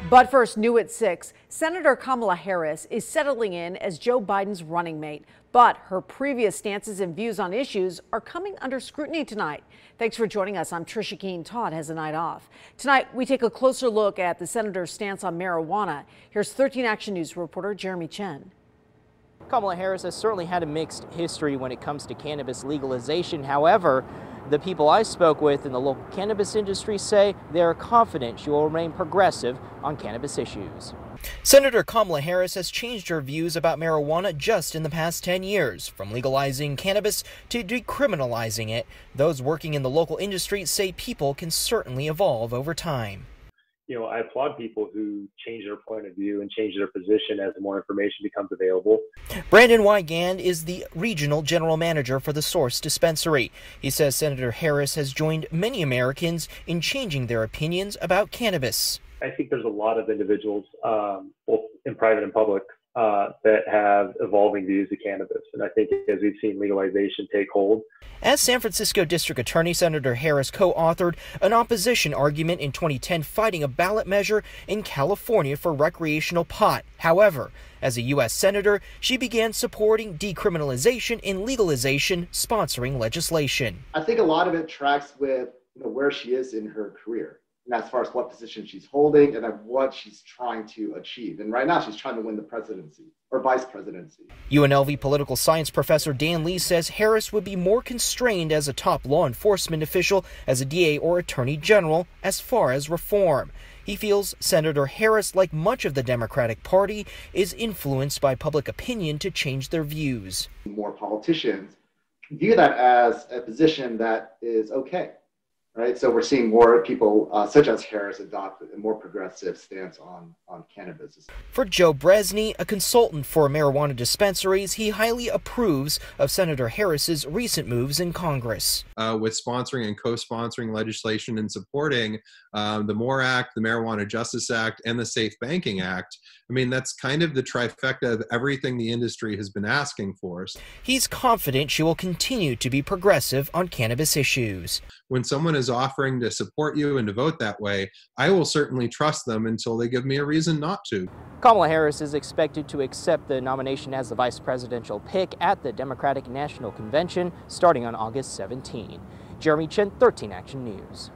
But first, new at 6, Senator Kamala Harris is settling in as Joe Biden's running mate. But her previous stances and views on issues are coming under scrutiny tonight. Thanks for joining us. I'm TRICIA. KEAN. Todd has a night off. Tonight, we take a closer look at the senator's stance on marijuana. Here's 13 Action News reporter Jeremy Chen. Kamala Harris has certainly had a mixed history when it comes to cannabis legalization. However, the people I spoke with in the local cannabis industry say they are confident she will remain progressive on cannabis issues. Senator Kamala Harris has changed her views about marijuana just in the past 10 years, from legalizing cannabis to decriminalizing it. Those working in the local industry say people can certainly evolve over time. You know, I applaud people who change their point of view and change their position as more information becomes available. WIEGAND is the regional general manager for the Source dispensary. He says Senator Harris has joined many Americans in changing their opinions about cannabis. I think there's a lot of individuals, both in private and public, that have evolving views of cannabis. And I think as we've seen legalization take hold. As San Francisco District Attorney, Senator Harris co-authored an opposition argument in 2010 fighting a ballot measure in California for recreational pot. However, as a U.S. Senator, she began supporting decriminalization and legalization, sponsoring legislation. I think a lot of it tracks with where she is in her career. And as far as what position she's holding and what she's trying to achieve. And right now she's trying to win the presidency or vice presidency. UNLV political science professor Dan Lee says Harris would be more constrained as a top law enforcement official, as a DA or attorney general, as far as reform. He feels Senator Harris, like much of the Democratic Party, is influenced by public opinion to change their views. More politicians view that as a position that is okay. Right, so we're seeing more people such as Harris adopt a more progressive stance on cannabis. For Joe BREZNY, a consultant for marijuana dispensaries, he highly approves of Senator Harris's recent moves in Congress. With sponsoring and co-sponsoring legislation and supporting the MORE Act, the Marijuana Justice Act, and the Safe Banking Act, I mean, that's kind of the trifecta of everything the industry has been asking for. He's confident she will continue to be progressive on cannabis issues. When someone is offering to support you and to vote that way, I will certainly trust them until they give me a reason not to. Kamala Harris is expected to accept the nomination as the vice presidential pick at the Democratic National Convention starting on August 17. Jeremy Chen, 13 Action News.